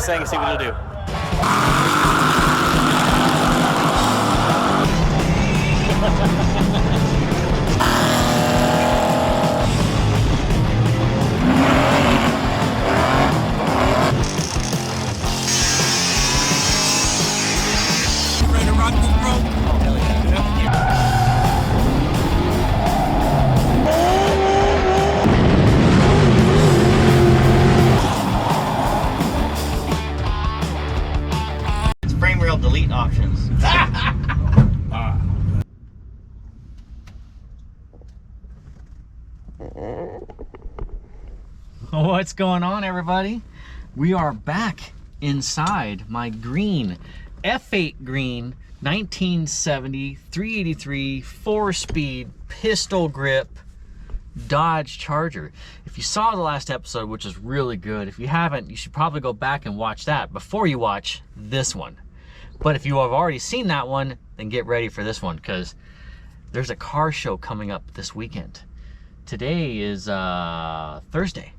thing and see what it'll do. Ready to rock this, bro? Oh, hell yeah. It's frame rail delete options. What's going on, everybody? We are back inside my green F8 green 1970 383 4-speed pistol grip Dodge Charger. If you saw the last episode, which is really good, if you haven't, you should probably go back and watch that before you watch this one. But if you have already seen that one, then get ready for this one, because there's a car show coming up this weekend. Today is Thursday,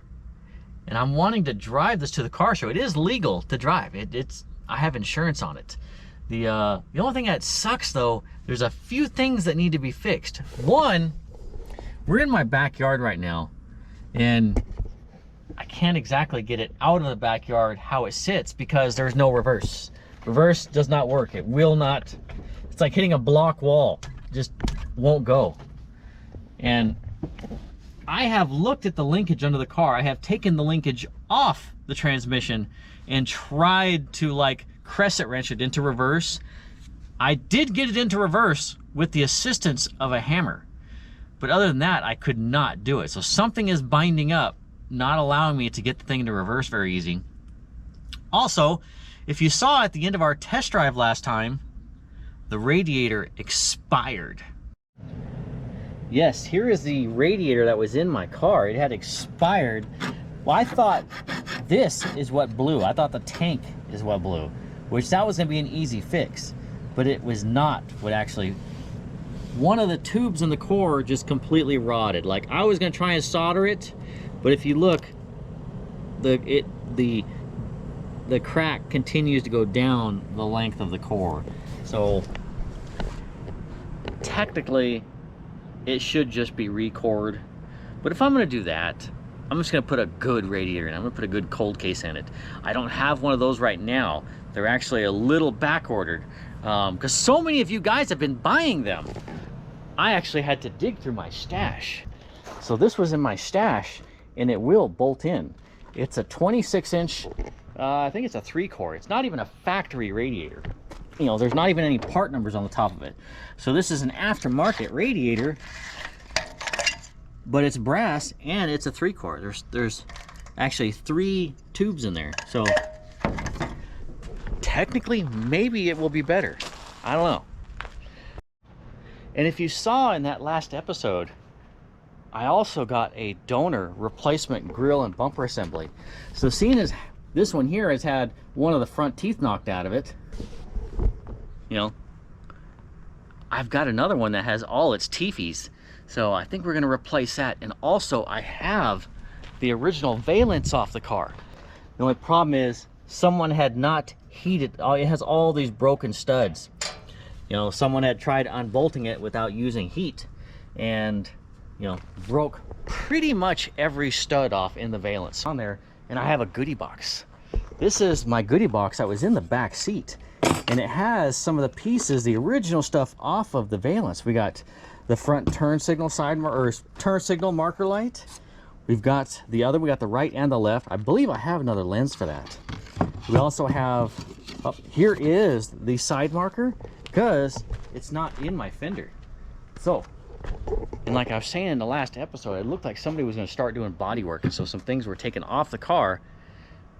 and I'm wanting to drive this to the car show. It is legal to drive. I have insurance on it. The only thing that sucks, though, there's a few things that need to be fixed. One, we're in my backyard right now, and I can't exactly get it out of the backyard how it sits because there's no reverse. Reverse does not work. It will not. It's like hitting a block wall. It just won't go. And I have looked at the linkage under the car. I have taken the linkage off the transmission and tried to like crescent wrench it into reverse. I did get it into reverse with the assistance of a hammer, but other than that, I could not do it. So something is binding up, not allowing me to get the thing into reverse very easy. Also, if you saw at the end of our test drive last time, the radiator expired. Yes, here is the radiator that was in my car. It had expired. Well, I thought this is what blew. I thought the tank is what blew, which that was gonna be an easy fix, but it was not what actually. One of the tubes in the core just completely rotted. Like, I was gonna try and solder it, but if you look, the crack continues to go down the length of the core. So technically, it should just be recored. But if I'm gonna do that, I'm just gonna put a good radiator in. I'm gonna put a good cold case in it. I don't have one of those right now. They're actually a little back ordered because so many of you guys have been buying them. I actually had to dig through my stash. So this was in my stash, and it will bolt in. It's a 26-inch, I think it's a 3-core. It's not even a factory radiator. You know, there's not even any part numbers on the top of it. So this is an aftermarket radiator, but it's brass and it's a 3-core. There's actually 3 tubes in there. So technically, maybe it will be better. I don't know. And if you saw in that last episode, I also got a donor replacement grille and bumper assembly. So seeing as this one here has had one of the front teeth knocked out of it, you know, I've got another one that has all its teefies. So I think we're gonna replace that. And also I have the original valence off the car. The only problem is someone had not heated, it has all these broken studs. You know, someone had tried unbolting it without using heat and, you know, broke pretty much every stud off in the valence on there. And I have a goodie box. This is my goodie box that was in the back seat. And it has some of the pieces, the original stuff off of the valence. We got the front turn signal turn signal marker light. We've got the other, we got the right and the left. I believe I have another lens for that. We also have, here is the side marker because it's not in my fender. So, and like I was saying in the last episode, it looked like somebody was going to start doing body work, and so some things were taken off the car,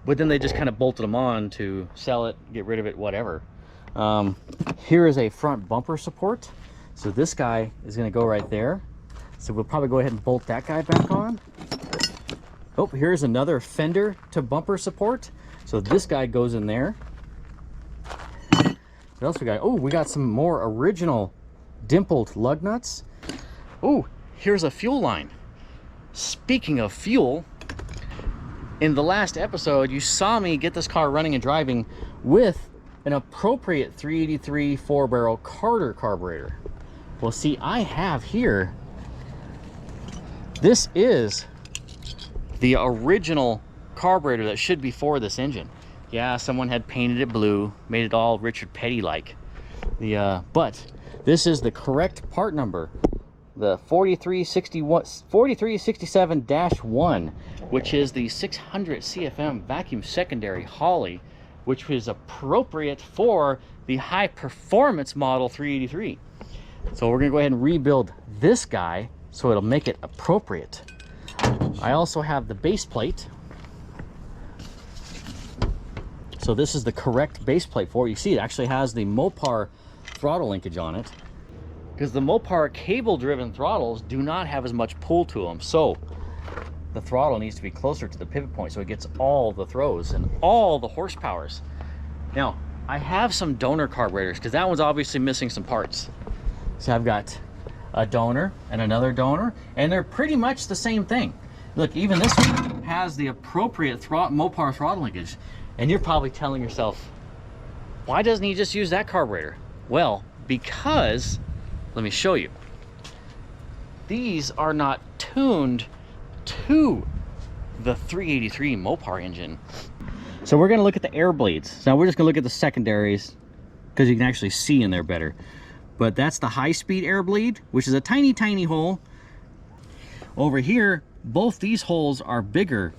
but then they just kind of bolted them on to sell it, get rid of it, whatever. Here is a front bumper support. So this guy is going to go right there. So we'll probably go ahead and bolt that guy back on. Oh, here's another fender to bumper support. So this guy goes in there. What else we got? Oh, we got some more original dimpled lug nuts. Oh, here's a fuel line. Speaking of fuel, In the last episode, you saw me get this car running and driving with an appropriate 383 4-barrel Carter carburetor. Well, see, I have here, this is the original carburetor that should be for this engine. Yeah, someone had painted it blue, made it all Richard Petty-like. But this is the correct part number, the 4367-1, which is the 600 CFM vacuum secondary Holley, which is appropriate for the high performance model 383. So we're gonna go ahead and rebuild this guy so it'll make it appropriate. I also have the base plate. So this is the correct base plate for it. You see, it actually has the Mopar throttle linkage on it, because the Mopar cable driven throttles do not have as much pull to them. So the throttle needs to be closer to the pivot point so it gets all the throws and all the horsepowers. Now, I have some donor carburetors because that one's obviously missing some parts. So I've got a donor and another donor, and they're pretty much the same thing. Look, even this one has the appropriate Mopar throttle linkage. And you're probably telling yourself, why doesn't he just use that carburetor? Well, because, let me show you. These are not tuned to the 383 Mopar engine. So we're gonna look at the air blades. Now we're just gonna look at the secondaries because you can actually see in there better. But that's the high-speed air bleed, which is a tiny, tiny hole. Over here, both these holes are bigger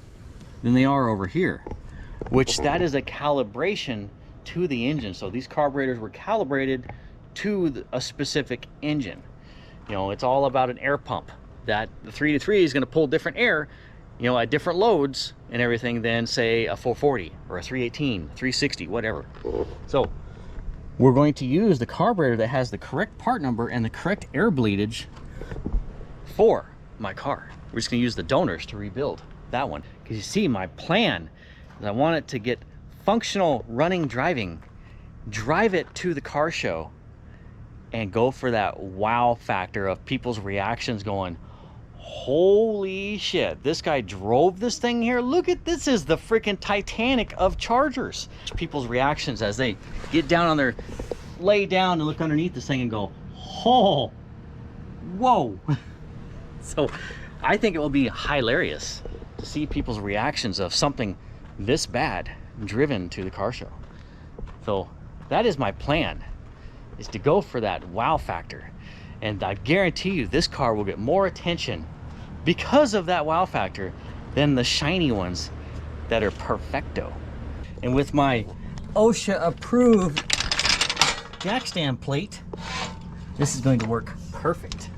than they are over here, which that is a calibration to the engine. So these carburetors were calibrated to a specific engine. You know, it's all about an air pump. That the 383 is going to pull different air, you know, at different loads and everything than, say, a 440 or a 318, 360, whatever. So we're going to use the carburetor that has the correct part number and the correct air bleedage for my car. We're just going to use the donors to rebuild that one. Because you see, my plan is I want it to get functional running driving, drive it to the car show, and go for that wow factor of people's reactions going, holy shit, this guy drove this thing here. Look at this, is the freaking Titanic of chargers. People's reactions as they get down on their, lay down and look underneath this thing and go, oh, whoa. So I think it will be hilarious to see people's reactions of something this bad driven to the car show. So that is my plan, is to go for that wow factor. And I guarantee you this car will get more attention because of that wow factor than the shiny ones that are perfecto. And with my OSHA approved jack stand plate, this is going to work perfect.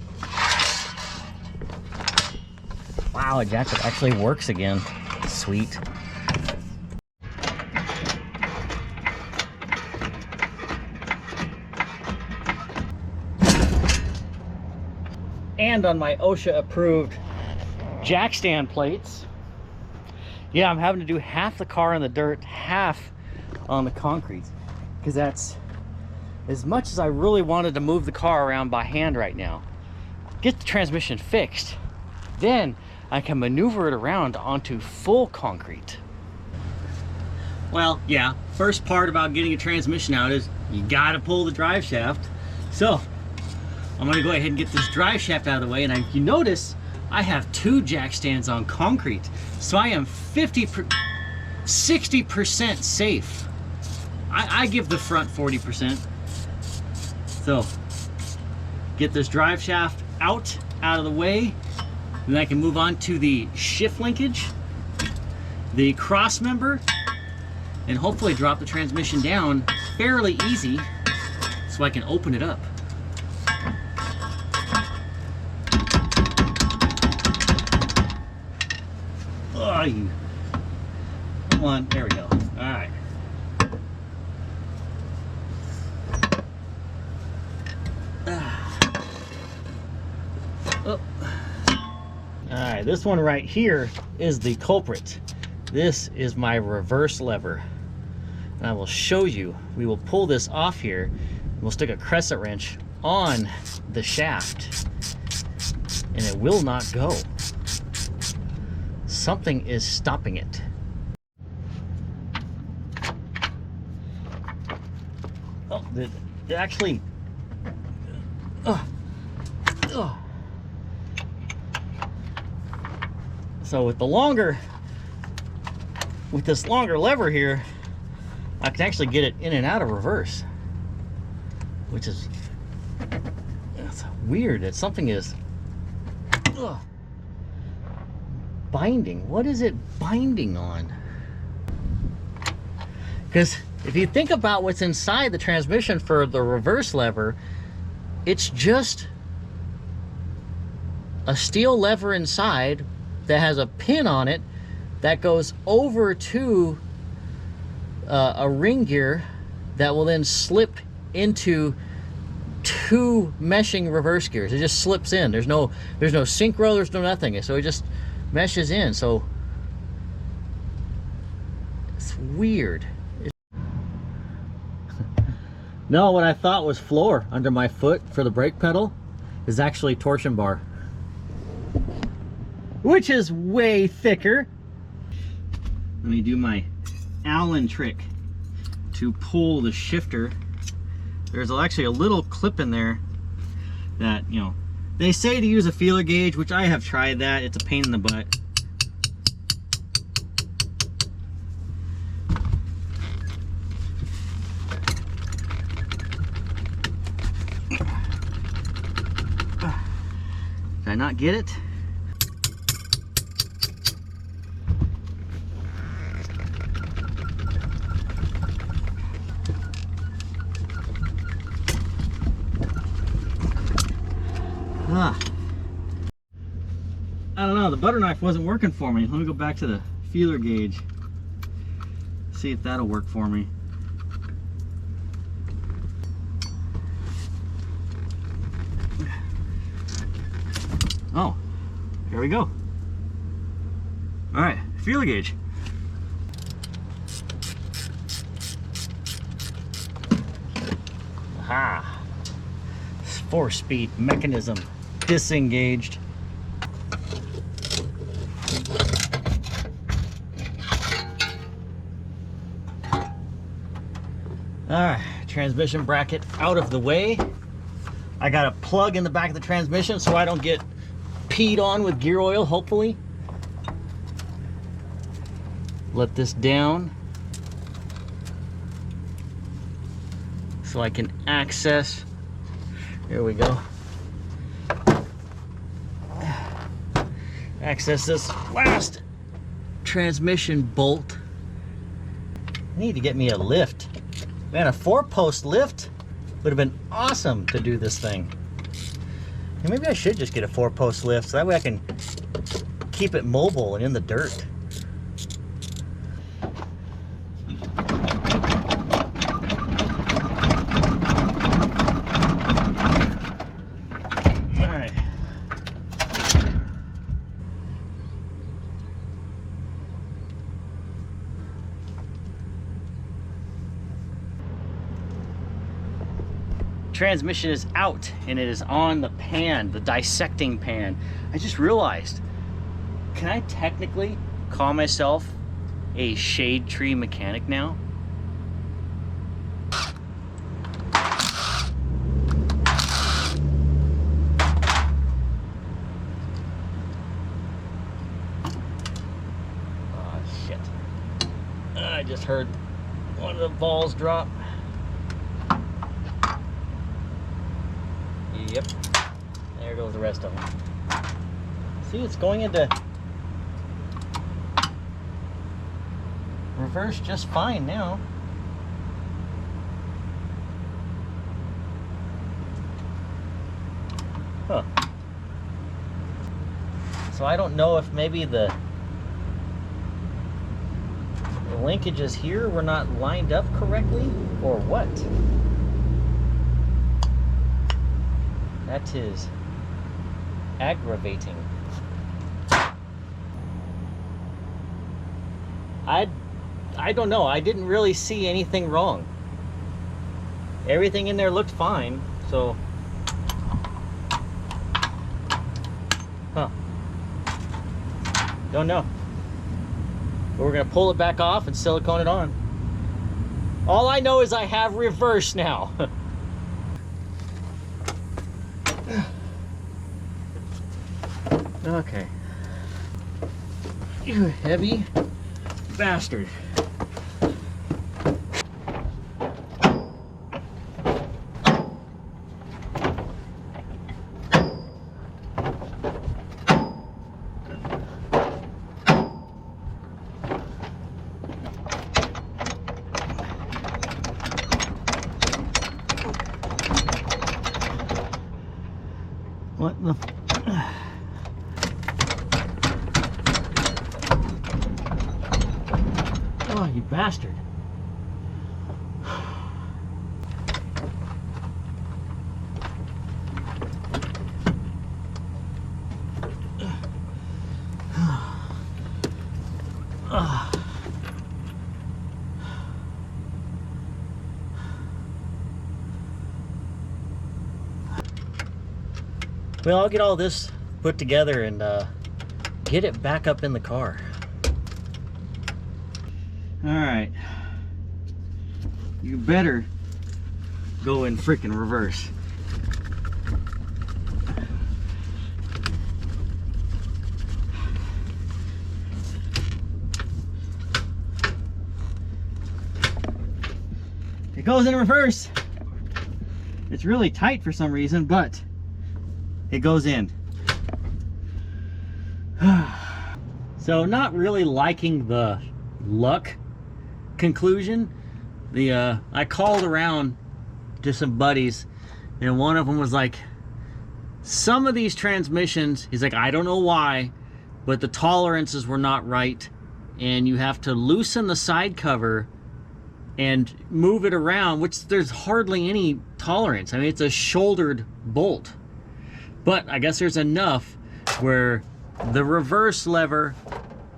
Wow, a jack that actually works again. Sweet. And on my OSHA approved jack stand plates, yeah, I'm having to do half the car in the dirt, half on the concrete, because that's as much as I really wanted to move the car around by hand right now, get the transmission fixed, then I can maneuver it around onto full concrete. Well, yeah, first part about getting a transmission out is you gotta pull the drive shaft. So I'm gonna go ahead and get this drive shaft out of the way, and you notice I have two jack stands on concrete, so I am 60% safe. I give the front 40%. So get this drive shaft out of the way, then I can move on to the shift linkage, the cross member, and hopefully drop the transmission down fairly easy so I can open it up. Oh, you. Come on, there we go. All right. Oh. All right, this one right here is the culprit. This is my reverse lever. And I will show you. We will pull this off here. We'll stick a crescent wrench on the shaft, and it will not go. Something is stopping it. Oh, it actually. So with this longer lever here, I can actually get it in and out of reverse, which is weird that something is binding. What is it binding on? Because if you think about what's inside the transmission for the reverse lever, it's just a steel lever inside that has a pin on it that goes over to a ring gear that will then slip into two meshing reverse gears. It just slips in. There's no synchro, there's no nothing. So it just meshes in. So it's weird. No, what I thought was floor under my foot for the brake pedal is actually torsion bar, which is way thicker. Let me do my Allen trick to pull the shifter. There's actually a little clip in there that, you know, they say to use a feeler gauge, which I have tried that. It's a pain in the butt. Did I not get it? I don't know, the butter knife wasn't working for me. Let me go back to the feeler gauge. See if that'll work for me. Oh, here we go. All right, feeler gauge. Aha, 4-speed mechanism disengaged. All right, transmission bracket out of the way. I got a plug in the back of the transmission so I don't get peed on with gear oil, hopefully. Let this down so I can access. Here we go. Access this last transmission bolt. I need to get me a lift. Man, a 4-post lift would have been awesome to do this thing. And maybe I should just get a 4-post lift so that way I can keep it mobile and in the dirt. Transmission is out and it is on the pan, the dissecting pan. I just realized, can I technically call myself a shade tree mechanic now? Oh shit. I just heard one of the balls drop. Yep, there goes the rest of them. See, it's going into reverse just fine now. Huh. So I don't know if maybe the linkages here were not lined up correctly or what. That is aggravating. I don't know. I didn't really see anything wrong. Everything in there looked fine, so. Huh. Don't know. But we're gonna pull it back off and silicone it on. All I know is I have reverse now. Okay. You heavy bastard. What the? Oh, you bastard. Well, I'll get all this put together and get it back up in the car. All right. You better go in frickin' reverse. It goes in reverse. It's really tight for some reason, but it goes in. So not really liking the luck conclusion. I called around to some buddies, and one of them was like, some of these transmissions, he's like, I don't know why, but the tolerances were not right, and you have to loosen the side cover and move it around, which there's hardly any tolerance. I mean, it's a shouldered bolt. But I guess there's enough where the reverse lever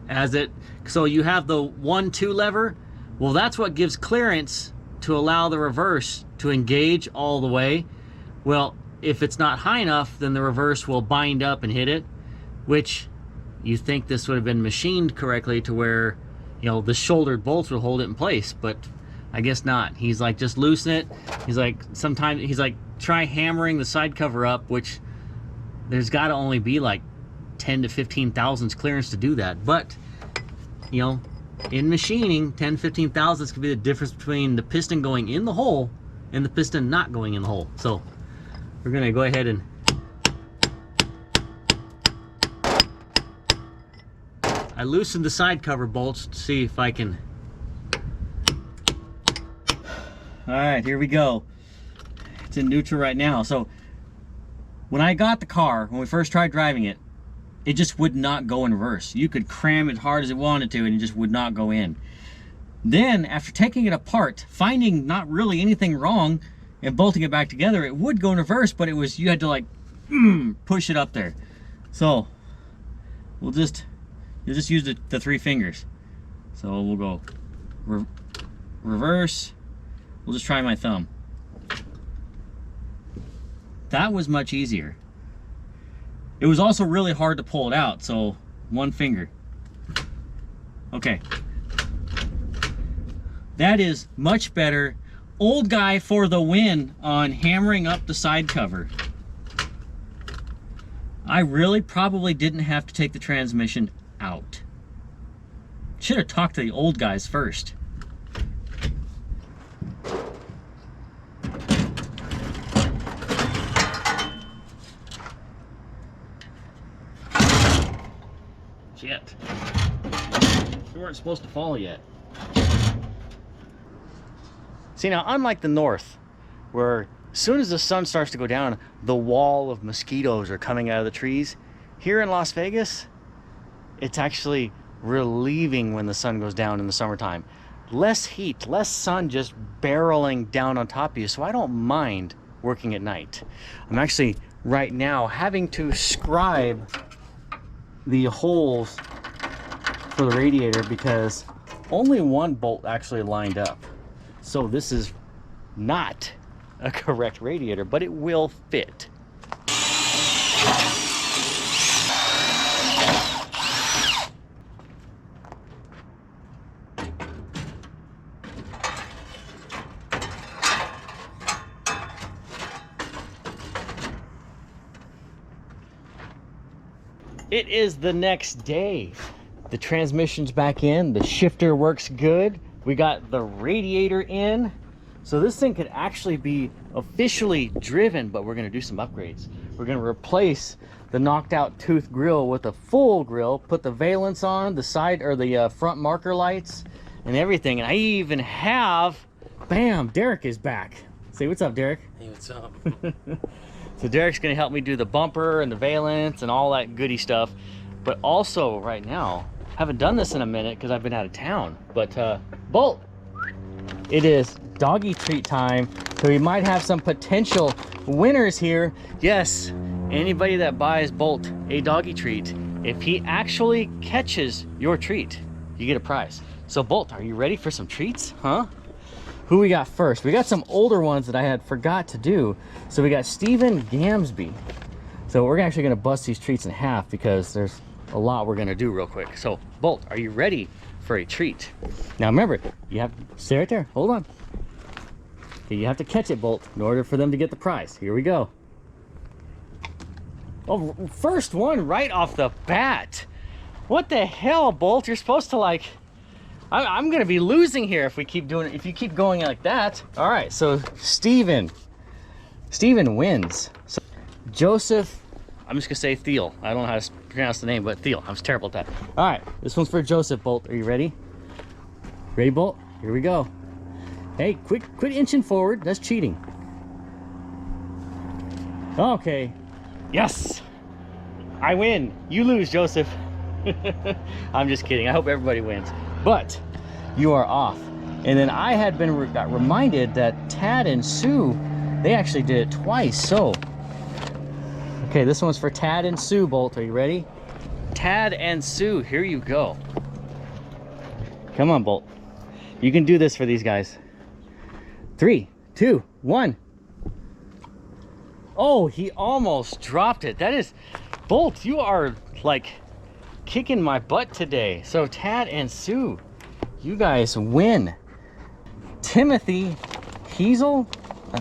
has it, so you have the 1-2 lever. Well, that's what gives clearance to allow the reverse to engage all the way. Well, if it's not high enough, then the reverse will bind up and hit it, which you think this would have been machined correctly to where, you know, the shouldered bolts will hold it in place, but I guess not. He's like, just loosen it. He's like, sometimes he's like, try hammering the side cover up, which there's got to only be like 10 to 15 thousandths clearance to do that. But, you know, in machining, 10, 15 thousandths could be the difference between the piston going in the hole and the piston not going in the hole. So we're going to go ahead and I loosened the side cover bolts to see if I can. All right, here we go. It's in neutral right now. So when I got the car, when we first tried driving it, it just would not go in reverse. You could cram it as hard as it wanted to and it just would not go in. Then after taking it apart, finding not really anything wrong and bolting it back together, it would go in reverse, but it was, you had to like push it up there. So you'll just use the 3 fingers. So we'll go reverse. We'll just try my thumb. That was much easier. It was also really hard to pull it out, so 1 finger. Okay. That is much better. Old guy for the win on hammering up the side cover. I really probably didn't have to take the transmission out. Should have talked to the old guys first. Shit. We weren't supposed to fall yet. See, now unlike the north, where as soon as the sun starts to go down, the wall of mosquitoes are coming out of the trees, here in Las Vegas, it's actually relieving when the sun goes down in the summertime. Less heat, less sun just barreling down on top of you, so I don't mind working at night. I'm actually right now having to scribe the holes for the radiator because only 1 bolt actually lined up. So this is not a correct radiator, but it will fit. It is the next day. The transmission's back in, the shifter works good. We got the radiator in. So this thing could actually be officially driven, but we're gonna do some upgrades. We're gonna replace the knocked out tooth grill with a full grill, put the valence on, the side or the front marker lights and everything. And I even have, bam, Derek is back. Say what's up, Derek. Hey, what's up? So Derek's gonna help me do the bumper and the valence and all that goody stuff. But also right now, haven't done this in a minute because I've been out of town. But Bolt, it is doggy treat time. So we might have some potential winners here. Yes, anybody that buys Bolt a doggy treat, if he actually catches your treat, you get a prize. So Bolt, are you ready for some treats, huh? Who we got first? We got some older ones that I had forgot to do. So we got Stephen Gamsby. So we're actually gonna bust these treats in half because there's a lot we're gonna do real quick. So Bolt, are you ready for a treat? Now remember, you have, stay right there, hold on. Okay, you have to catch it, Bolt, in order for them to get the prize. Here we go. Oh, first one right off the bat. What the hell, Bolt? You're supposed to like, I'm gonna be losing here if we keep doing it, if you keep going like that. All right, so Steven wins. So Joseph, I'm just gonna say Thiel. I don't know how to pronounce the name, but Thiel. I was terrible at that. All right, this one's for Joseph. Bolt, are you ready? Ready, Bolt? Here we go. Hey, quit inching forward. That's cheating. Okay. Yes, I win. You lose, Joseph. I'm just kidding. I hope everybody wins. But you are off. And then I had been got reminded that Tad and Sue, they actually did it twice. So, okay, this one's for Tad and Sue. Bolt, are you ready? Tad and Sue, here you go. Come on, Bolt. You can do this for these guys. 3, 2, 1. Oh, he almost dropped it. That is, Bolt, you are like kicking my butt today. So Tad and Sue, you guys win. Timothy Heasel,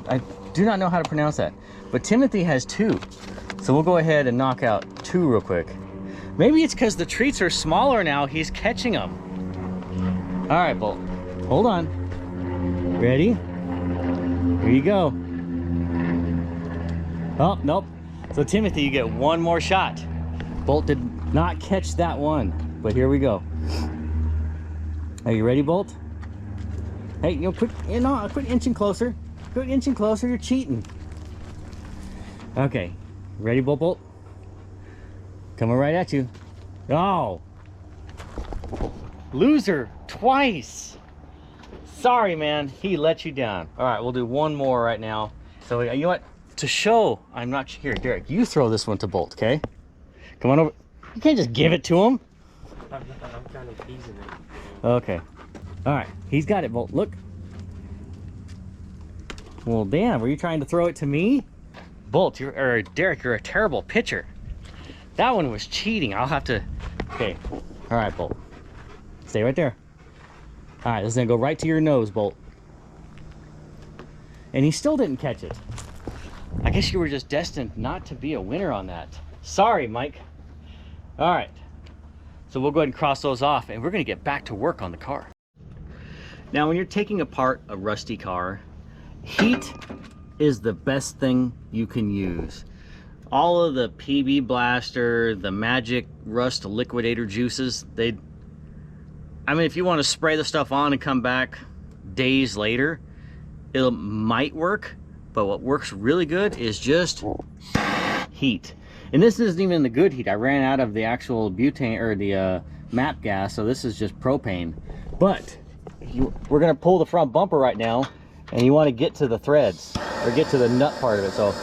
I do not know how to pronounce that, but Timothy has 2. So we'll go ahead and knock out 2 real quick. Maybe it's because the treats are smaller now, he's catching them. All right, Bolt, hold on. Ready? Here you go. Oh, nope. So Timothy, you get one more shot. Bolt did not catch that one, but here we go. Are you ready, Bolt? Hey, you know, quit inching closer. Quit inching closer, you're cheating. Okay, ready, Bolt? Coming right at you. Oh, loser twice. Sorry, man, he let you down. All right, we'll do one more right now. So you know what? To show I'm not here, Derek, you throw this one to Bolt, okay? Come on over. You can't just give it to him. I'm kind of teasing it. Okay. All right, he's got it, Bolt. Look. Well, damn, were you trying to throw it to me? Bolt, or Derek, you're a terrible pitcher. That one was cheating. I'll have to. Okay. All right, Bolt. Stay right there. All right, this is gonna go right to your nose, Bolt. And he still didn't catch it. I guess you were just destined not to be a winner on that. Sorry, Mike. All right. So we'll go ahead and cross those off and we're gonna get back to work on the car. Now, when you're taking apart a rusty car, heat is the best thing you can use. All of the PB Blaster, the Magic Rust Liquidator juices, I mean, if you want to spray the stuff on and come back days later, it might work, but what works really good is just heat. And this isn't even the good heat. I ran out of the actual butane or the MAP gas, so this is just propane. But we're gonna pull the front bumper right now, and you want to get to the threads or get to the nut part of it. So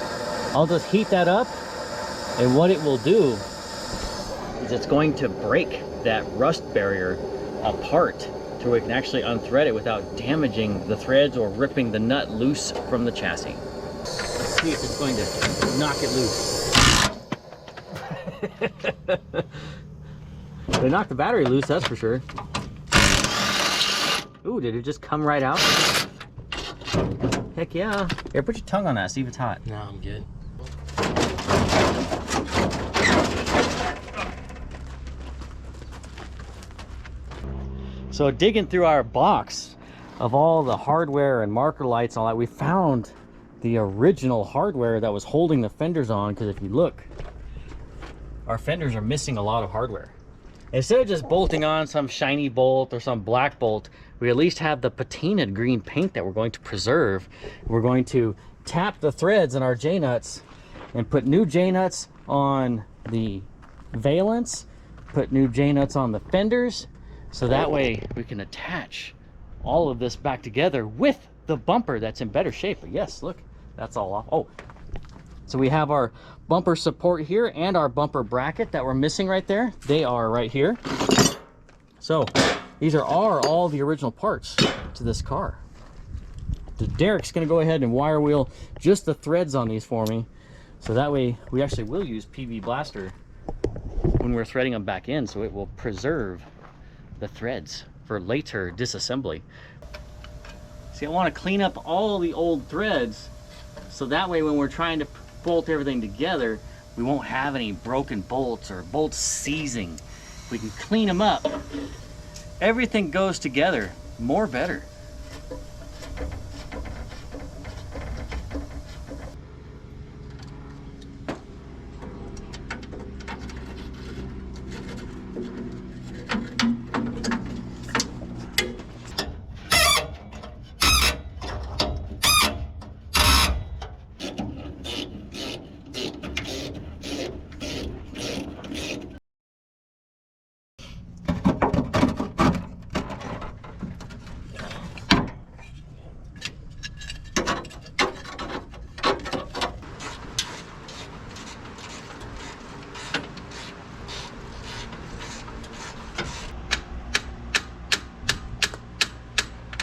I'll just heat that up, and what it will do is it's going to break that rust barrier apart to where we can actually unthread it without damaging the threads or ripping the nut loose from the chassis. Let's see if it's going to knock it loose. They knocked the battery loose, that's for sure. Ooh, did it just come right out? Heck yeah. Here, put your tongue on that, see if it's hot. No, I'm good. So digging through our box of all the hardware and marker lights and all that, we found the original hardware that was holding the fenders on, because if you look, our fenders are missing a lot of hardware. Instead of just bolting on some shiny bolt or some black bolt, we at least have the patinaed green paint that we're going to preserve. We're going to tap the threads in our J-nuts and put new J-nuts on the valence, put new J-nuts on the fenders, so that way we can attach all of this back together with the bumper that's in better shape. But yes, look, that's all off. Oh, so we have our bumper support here and our bumper bracket that we're missing right there. They are right here. So these are all the original parts to this car. Derek's gonna go ahead and wire wheel just the threads on these for me, so that way we actually will use PV Blaster when we're threading them back in, so it will preserve the threads for later disassembly. See, I want to clean up all the old threads, so that way when we're trying to bolt everything together, we won't have any broken bolts or bolts seizing. We can clean them up. Everything goes together more better.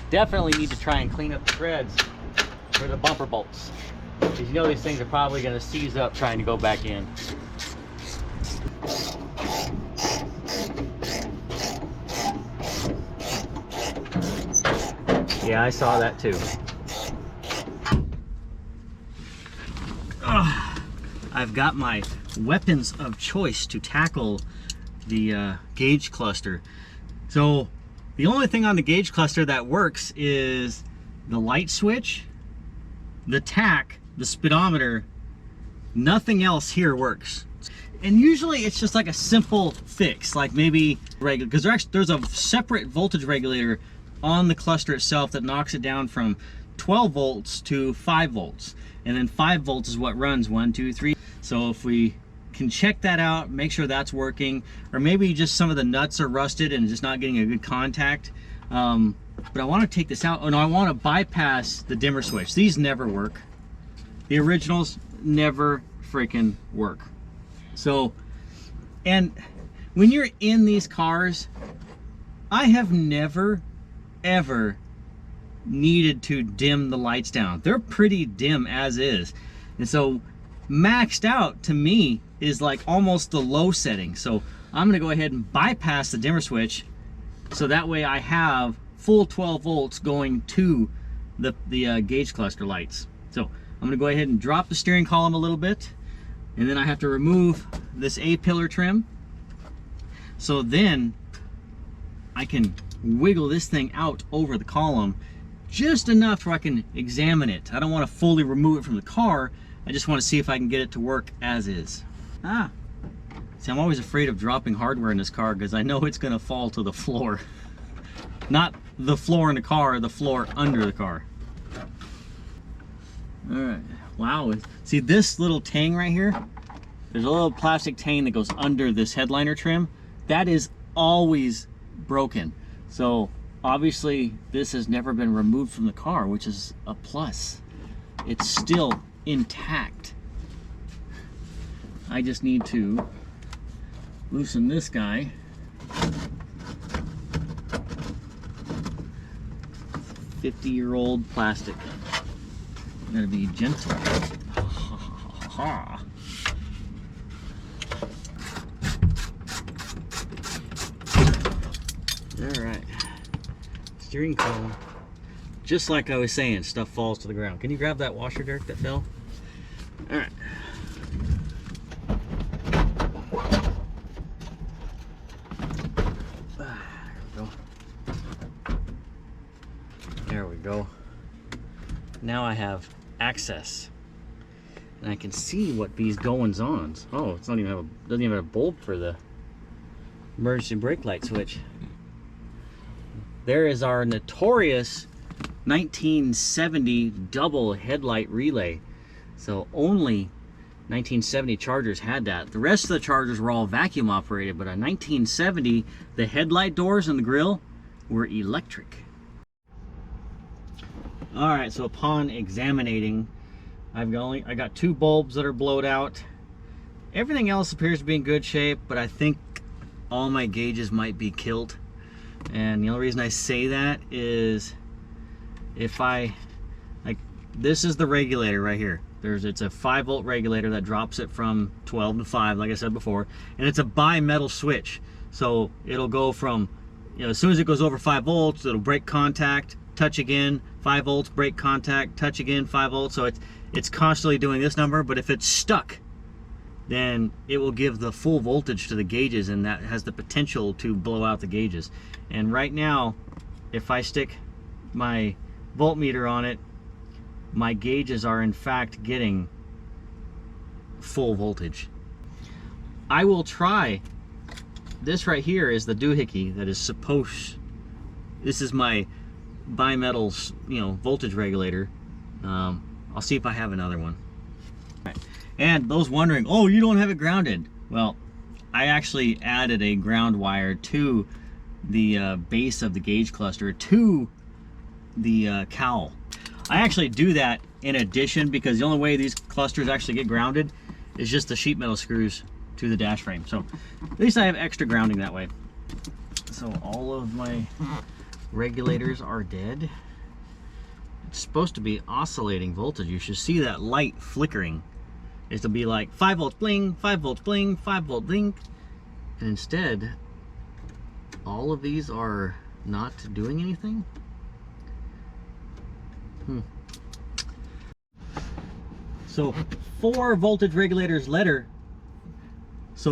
Definitely need to try and clean up the threads for the bumper bolts, because you know these things are probably going to seize up trying to go back in. Yeah, I saw that too. I've got my weapons of choice to tackle the gauge cluster. So the only thing on the gauge cluster that works is the light switch, the tach, the speedometer. Nothing else here works. And usually it's just like a simple fix, like maybe regular, because there's a separate voltage regulator on the cluster itself that knocks it down from 12 volts to 5 volts. And then 5 volts is what runs 1, 2, 3. So if we can check that out, make sure that's working, or maybe just some of the nuts are rusted and just not getting a good contact. But I want to take this out. Oh no, I want to bypass the dimmer switch. These never work. The originals never freaking work. So, and when you're in these cars, I have never ever needed to dim the lights down. They're pretty dim as is. And so maxed out to me is like almost the low setting. So I'm gonna go ahead and bypass the dimmer switch, so that way I have full 12 volts going to the gauge cluster lights. So I'm gonna go ahead and drop the steering column a little bit, and then I have to remove this A-pillar trim. So then I can wiggle this thing out over the column just enough where I can examine it. I don't want to fully remove it from the car. I just want to see if I can get it to work as is. See, I'm always afraid of dropping hardware in this car because I know it's going to fall to the floor. Not the floor in the car, the floor under the car. All right, wow. See this little tang right here? There's a little plastic tang that goes under this headliner trim. That is always broken. So obviously this has never been removed from the car, which is a plus. It's still intact. I just need to loosen this guy. "50-year-old plastic." Gotta be gentle. Alright. Steering column. Just like I was saying, stuff falls to the ground. Can you grab that washer, Derek, that fell? Alright. There we go. now I have access. And I can see what these goings-ons. Oh, it's not even doesn't even have a bulb for the emergency brake light switch. There is our notorious 1970 double headlight relay. So only 1970 Chargers had that. The rest of the Chargers were all vacuum operated, but a 1970, the headlight doors and the grille were electric. All right, so upon examining, I got 2 bulbs that are blowed out. Everything else appears to be in good shape, but I think all my gauges might be killed. And the only reason I say that is if this is the regulator right here. It's a 5-volt regulator that drops it from 12 to 5, like I said before, and it's a bi-metal switch. So it'll go from, as soon as it goes over 5 volts, it'll break contact, touch again, 5 volts, break contact, touch again, 5 volts. So it's constantly doing this number, but if it's stuck, then it will give the full voltage to the gauges, and that has the potential to blow out the gauges. And right now, if I stick my voltmeter on it, my gauges are in fact getting full voltage. I will try. This right here is the doohickey that is this is my bimetal, voltage regulator. I'll see if I have another one. Right. And those wondering, oh, you don't have it grounded. Well, I actually added a ground wire to the base of the gauge cluster to the cowl. I actually do that in addition, because the only way these clusters actually get grounded is just the sheet metal screws to the dash frame. So at least I have extra grounding that way. So all of my regulators are dead. It's supposed to be oscillating voltage. You should see that light flickering. It'll be like 5 volts bling, 5 volts bling, 5 volt bling. And instead, all of these are not doing anything. So 4 voltage regulators later, that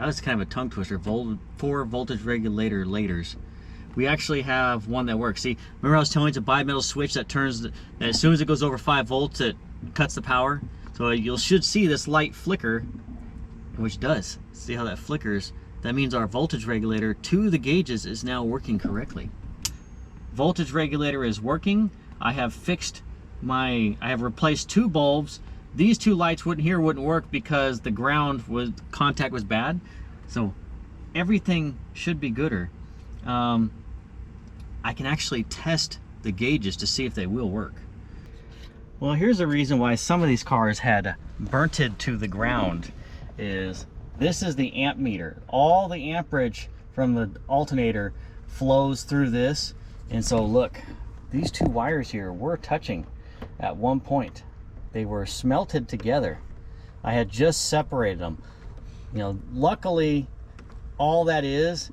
was kind of a tongue twister, 4 voltage regulator laters, we actually have one that works. See, remember I was telling you it's a bimetal switch that turns, that as soon as it goes over 5 volts, it cuts the power. So you should see this light flicker, which does. See how that flickers? That means our voltage regulator to the gauges is now working correctly. Voltage regulator is working. I have replaced 2 bulbs. These 2 lights wouldn't work because the contact was bad. So everything should be gooder. I can actually test the gauges to see if they will work. Well, here's the reason why some of these cars had burnted to the ground. This is the amp meter. All the amperage from the alternator flows through this. And so look, these 2 wires here were touching at one point. They were smelted together. I had just separated them. Luckily, all that is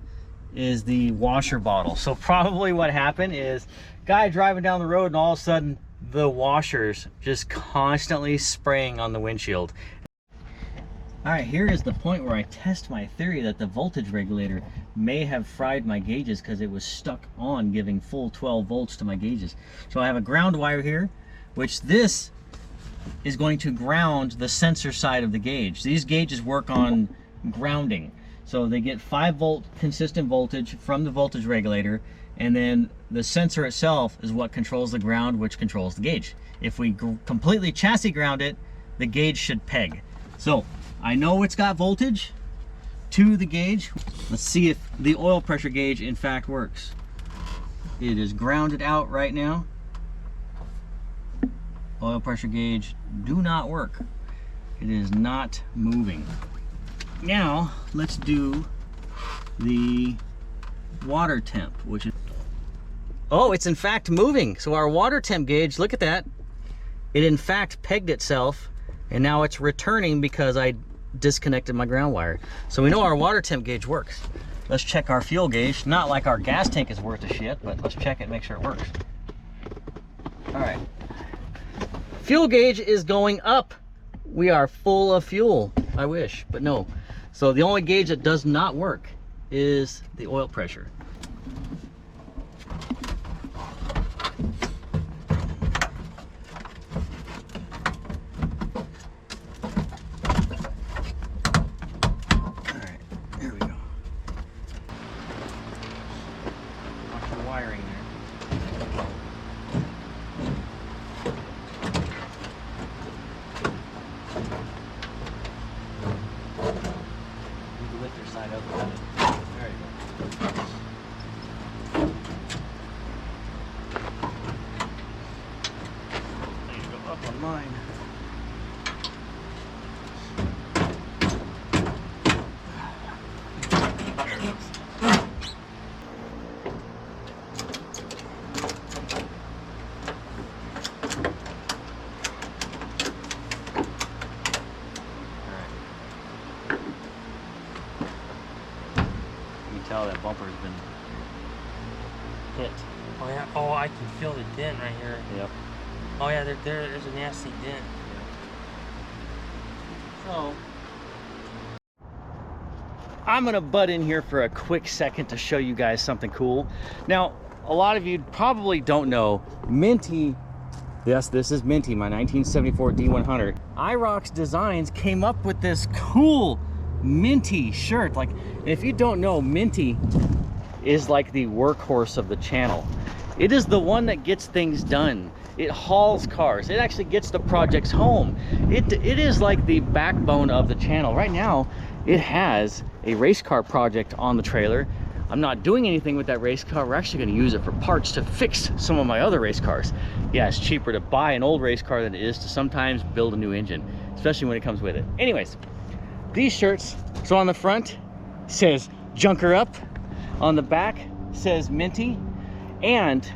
the washer bottle. So probably what happened is guy driving down the road, and all of a sudden the washers just constantly spraying on the windshield. All right, here is the point where I test my theory that the voltage regulator may have fried my gauges because it was stuck on giving full 12 volts to my gauges. So I have a ground wire here, which this is going to ground the sensor side of the gauge. These gauges work on grounding. So they get 5 volt consistent voltage from the voltage regulator, and then the sensor itself is what controls the ground, which controls the gauge. If we completely chassis ground it, the gauge should peg. So I know it's got voltage to the gauge. Let's see if the oil pressure gauge in fact works. It is grounded out right now. Oil pressure gauge do not work. It is not moving. Now let's do the water temp, which is, oh, it's in fact moving. So our water temp gauge, look at that. It in fact pegged itself, and now it's returning because I disconnected my ground wire. So we know our water temp gauge works. Let's check our fuel gauge. Not like our gas tank is worth a shit, but let's check it, make sure it works. All right. Fuel gauge is going up. We are full of fuel. I wish, but no. So the only gauge that does not work is the oil pressure. up on mine. Tell that bumper's been hit. Oh yeah. Oh, I can feel the dent right here. Yep. Oh yeah, there's a nasty dent. So I'm gonna butt in here for a quick second to show you guys something cool. Now, a lot of you probably don't know Minty. Yes, this is Minty, my 1974 D100. IROX Designs came up with this cool Minty shirt. Like, if you don't know, Minty is like the workhorse of the channel. It is the one that gets things done. It hauls cars. It actually gets the projects home. It is like the backbone of the channel. Right now, it has a race car project on the trailer. I'm not doing anything with that race car. We're actually going to use it for parts to fix some of my other race cars. Yeah, it's cheaper to buy an old race car than it is to sometimes build a new engine, especially when it comes with it. Anyways, these shirts, so on the front says Junkerup, on the back says Minty. And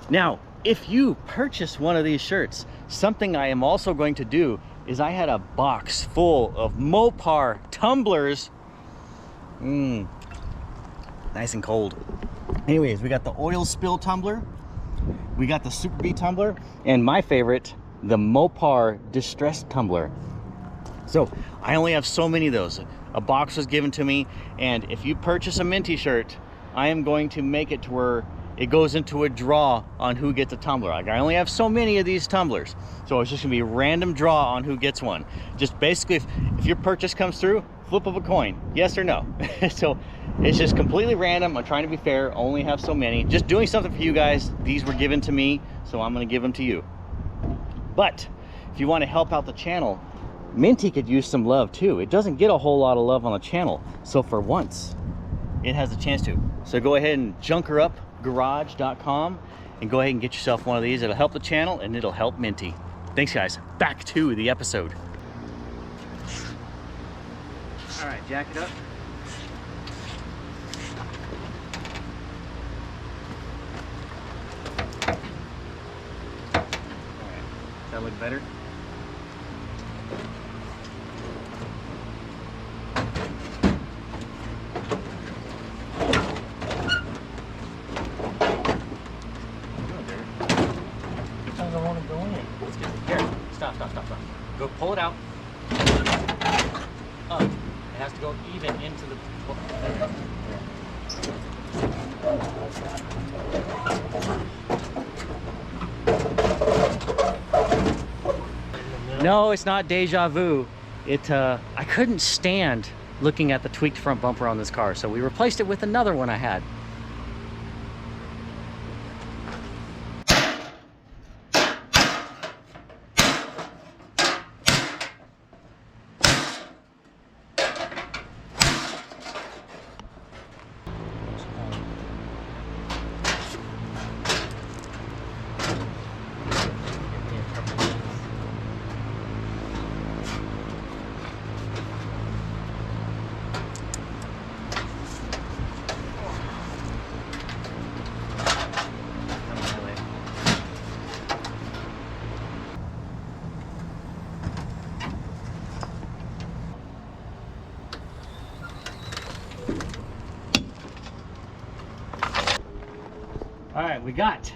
now, if you purchase one of these shirts, something I am also going to do is I had a box full of Mopar tumblers. Nice and cold. Anyways, we got the oil spill tumbler, we got the Super B tumbler, and my favorite, the Mopar distress tumbler. So I only have so many of those. A box was given to me, and if you purchase a Minty shirt, I am going to make it to where it goes into a draw on who gets a tumbler. Like, I only have so many of these tumblers, so it's just gonna be a random draw on who gets one. Just basically, if your purchase comes through, flip of a coin, yes or no. So it's just completely random. I'm trying to be fair, only have so many. Just doing something for you guys. These were given to me, so I'm gonna give them to you. But if you want to help out the channel, Minty could use some love too. It doesn't get a whole lot of love on the channel, so for once it has a chance to. So go ahead and junkerupgarage.com and go ahead and get yourself one of these. It'll help the channel and it'll help Minty. Thanks guys, back to the episode. All right, jack it up. All right, does that look better? Go pull it out. Up. It has to go even into the. No, it's not deja vu. I couldn't stand looking at the tweaked front bumper on this car, so we replaced it with another one I had. All right, we got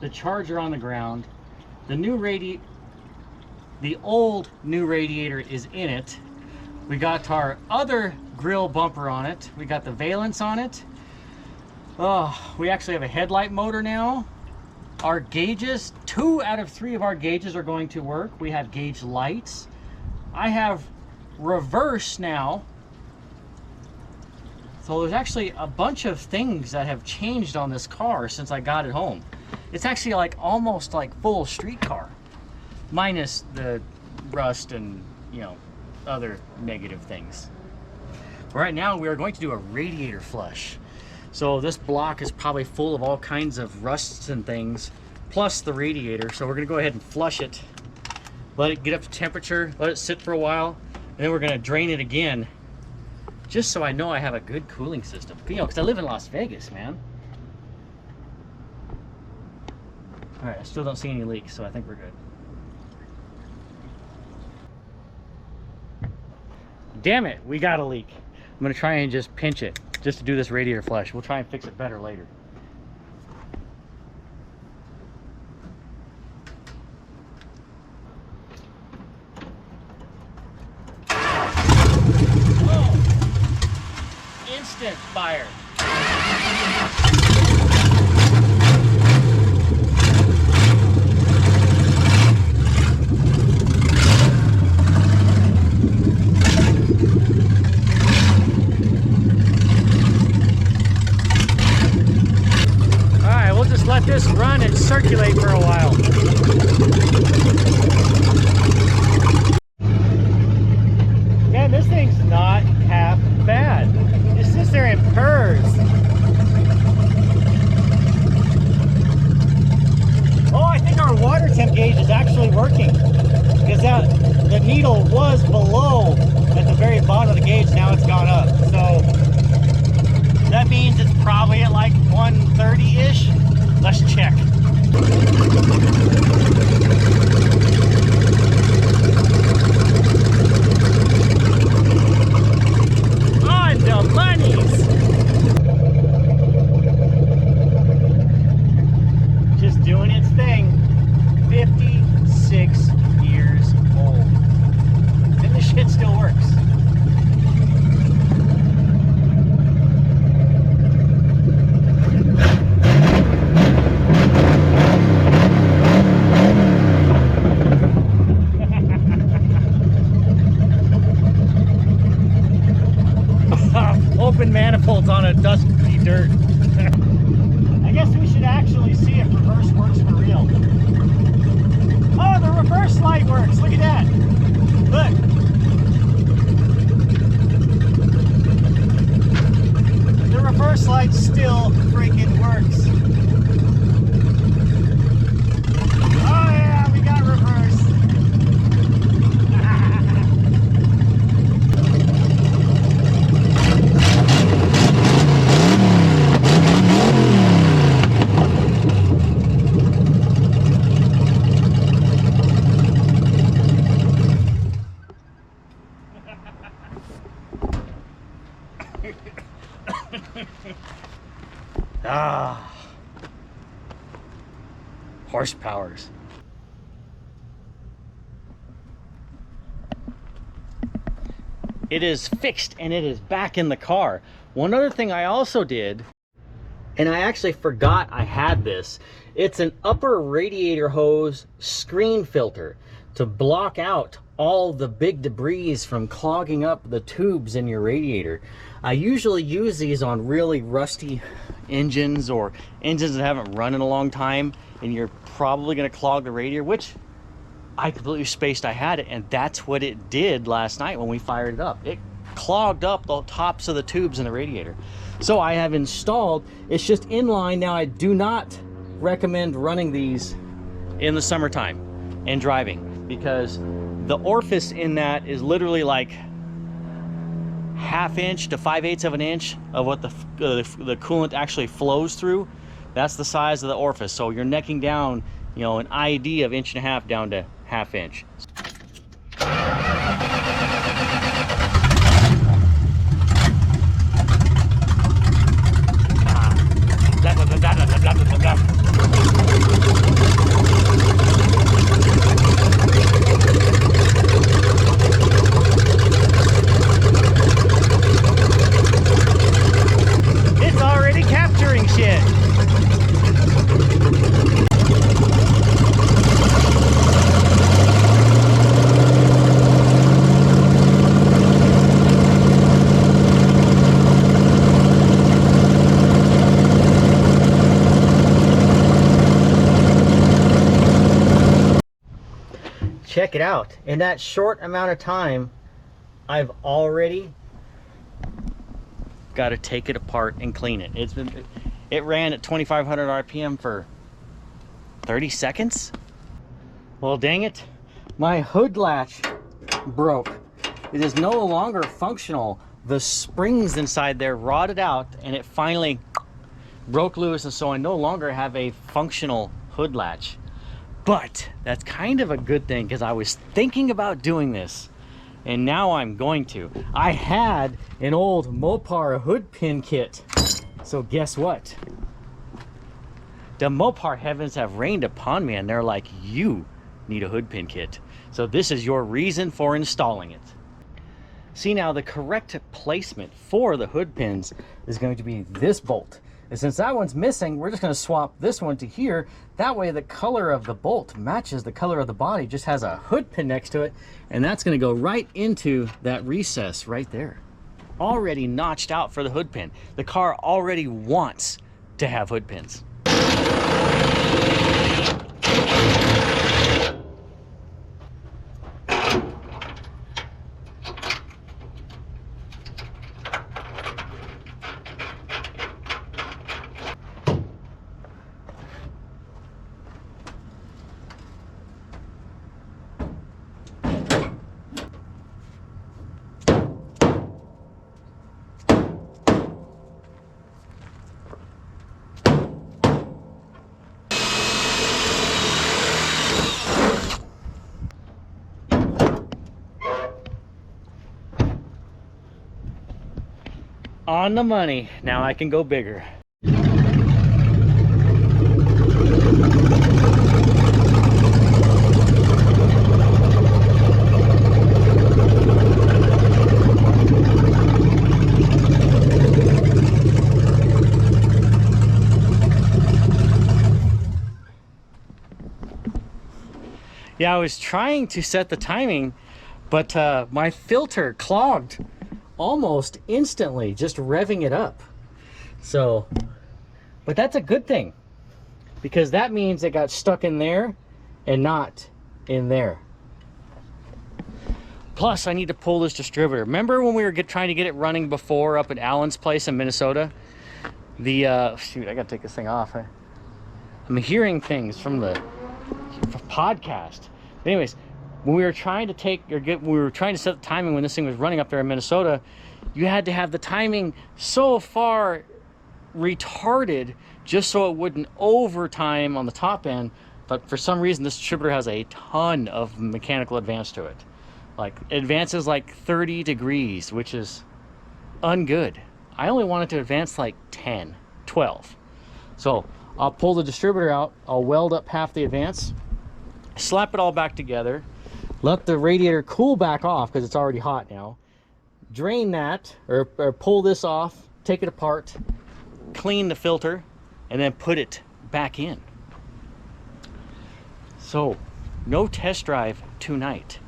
the Charger on the ground. The old new radiator is in it. We got our other grill bumper on it. We got the valence on it. Oh, we actually have a headlight motor now. Our gauges, 2 out of 3 of our gauges are going to work. We have gauge lights. I have reverse now. So there's actually a bunch of things that have changed on this car since I got it home. It's actually like almost like full street car, minus the rust and, you know, other negative things. Right now we are going to do a radiator flush. So this block is probably full of all kinds of rusts and things, plus the radiator. So we're gonna go ahead and flush it let it get up to temperature, let it sit for a while, and then we're gonna drain it again, just so I know I have a good cooling system. You know, because I live in Las Vegas, man. All right, I still don't see any leaks, so I think we're good. Damn it, we got a leak. I'm gonna try and just pinch it, just to do this radiator flush. We'll try and fix it better later. Oh! Instant fire. Let this run and circulate for a while. Man, this thing's not half bad. It sits there and purrs. Oh, I think our water temp gauge is actually working, because the needle was below at the very bottom of the gauge. Now it's gone up, so that means it's probably at like 130-ish. Let's check. On the monies. Just doing its thing. 56 years old. And this shit still works. Open manifolds on a dusty dirt. I guess we should actually see if reverse works for real. Oh, the reverse light works. Look at that. Look. The reverse light still freaking works. Oh yeah, we got reverse. Horsepowers. It is fixed and it is back in the car. One other thing I also did, and I actually forgot I had this, it's an upper radiator hose screen filter to block out all the big debris from clogging up the tubes in your radiator. I usually use these on really rusty engines or engines that haven't run in a long time, and you're probably going to clog the radiator, which I completely spaced I had it, and that's what it did last night when we fired it up. It clogged up the tops of the tubes in the radiator. So I have installed, it's just inline now. I do not recommend running these in the summertime and driving, because the orifice in that is literally like 1/2 inch to 5/8 of an inch of what the coolant actually flows through. That's the size of the orifice. So you're necking down, you know, an ID of 1.5 inches down to 1/2 inch. It's already capturing shit. Check it out. In that short amount of time, I've already got to take it apart and clean it. It ran at 2,500 RPM for 30 seconds. Well, dang it. My hood latch broke. It is no longer functional. The springs inside there rotted out and it finally broke loose, and so I no longer have a functional hood latch. But that's kind of a good thing because I was thinking about doing this and now I'm going to. I had an old Mopar hood pin kit. So guess what? The Mopar heavens have rained upon me and they're like, you need a hood pin kit. So this is your reason for installing it. See, now the correct placement for the hood pins is going to be this bolt. And since that one's missing, we're just going to swap this one to here. That way the color of the bolt matches the color of the body, just has a hood pin next to it. And that's going to go right into that recess right there. Already notched out for the hood pin. The car already wants to have hood pins. On the money. Now I can go bigger. Yeah, I was trying to set the timing, but my filter clogged almost instantly, just revving it up. So, but that's a good thing because that means it got stuck in there and not in there. Plus, I need to pull this distributor. Remember when we were trying to get it running before up at Alan's place in Minnesota? The shoot, I gotta take this thing off. I'm hearing things from the podcast. But anyways, when we were trying to set the timing when this thing was running up there in Minnesota, you had to have the timing so far retarded just so it wouldn't overtime on the top end. But for some reason, this distributor has a ton of mechanical advance to it. Like, it advances like 30 degrees, which is ungood. I only want it to advance like 10, 12. So I'll pull the distributor out, I'll weld up half the advance, slap it all back together, let the radiator cool back off because it's already hot now, drain that, or pull this off, take it apart, clean the filter, and then put it back in. So, no test drive tonight.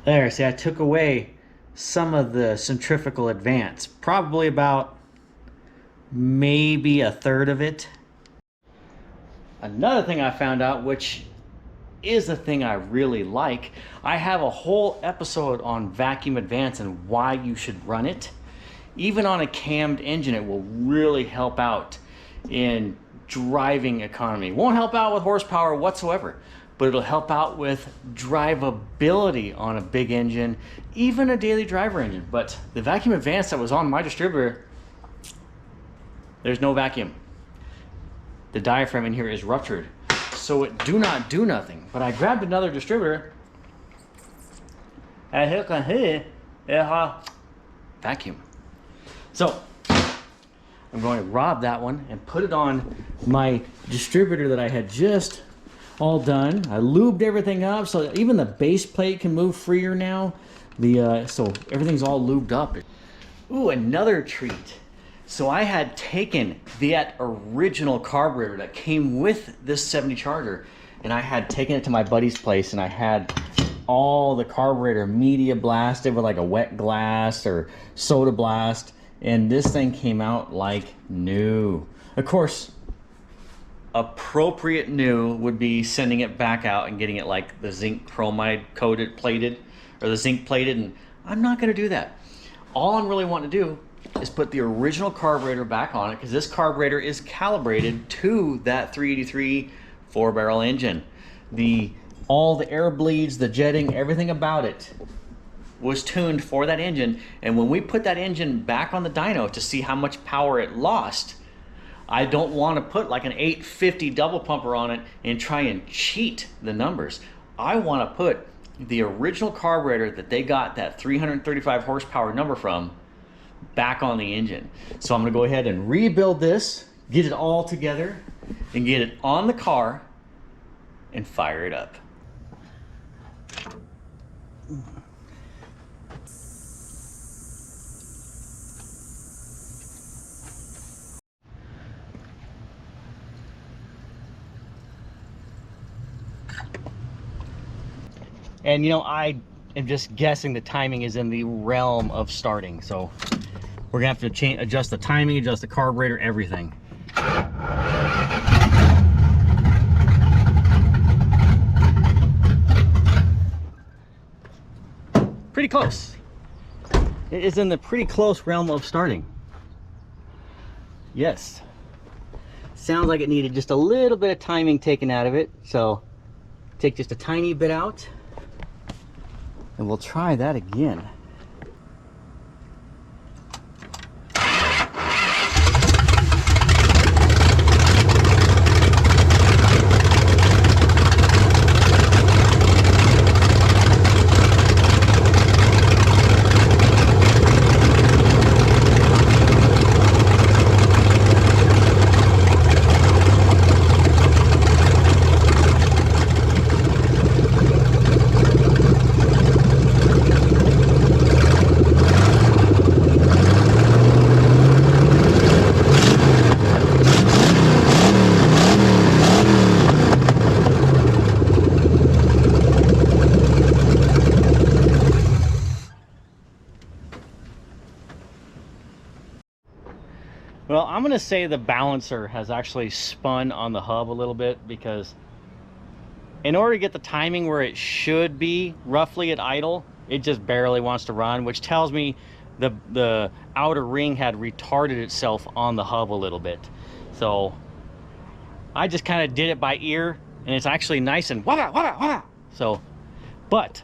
There, see, I took away some of the centrifugal advance, probably about maybe a third of it. Another thing I found out, which is a thing I really like, I have a whole episode on vacuum advance and why you should run it. Even on a cammed engine, it will really help out in driving economy. It won't help out with horsepower whatsoever, but it'll help out with drivability on a big engine, even a daily driver engine. But the vacuum advance that was on my distributor, there's no vacuum. The diaphragm in here is ruptured, so it do not do nothing. But I grabbed another distributor, and here can hit vacuum. So I'm going to rob that one and put it on my distributor that I had just all done. I lubed everything up so that even the base plate can move freer now. So everything's all lubed up. Ooh, another treat. So I had taken that original carburetor that came with this 70 Charger, and I had taken it to my buddy's place, and I had all the carburetor media blasted with like a wet glass or soda blast, and this thing came out like new. Of course, appropriate new would be sending it back out and getting it like the zinc chromide coated plated, or the zinc plated, and I'm not going to do that. All I'm really wanting to do is put the original carburetor back on it, because this carburetor is calibrated to that 383 4-barrel engine. All the air bleeds, the jetting, everything about it was tuned for that engine. And when we put that engine back on the dyno to see how much power it lost, I don't want to put like an 850 double pumper on it and try and cheat the numbers. I want to put the original carburetor that they got that 335 horsepower number from back on the engine. So I'm going to go ahead and rebuild this, get it all together, and get it on the car and fire it up. And you know, I am just guessing the timing is in the realm of starting. So we're gonna have to adjust the timing, adjust the carburetor, everything. Pretty close. It is in the pretty close realm of starting. Yes. Sounds like it needed just a little bit of timing taken out of it. So take just a tiny bit out. And we'll try that again. Well, I'm gonna say the balancer has actually spun on the hub a little bit, because in order to get the timing where it should be roughly at idle, it just barely wants to run, which tells me the outer ring had retarded itself on the hub a little bit. So I just kind of did it by ear, and it's actually nice and wah, wah, wah. So, but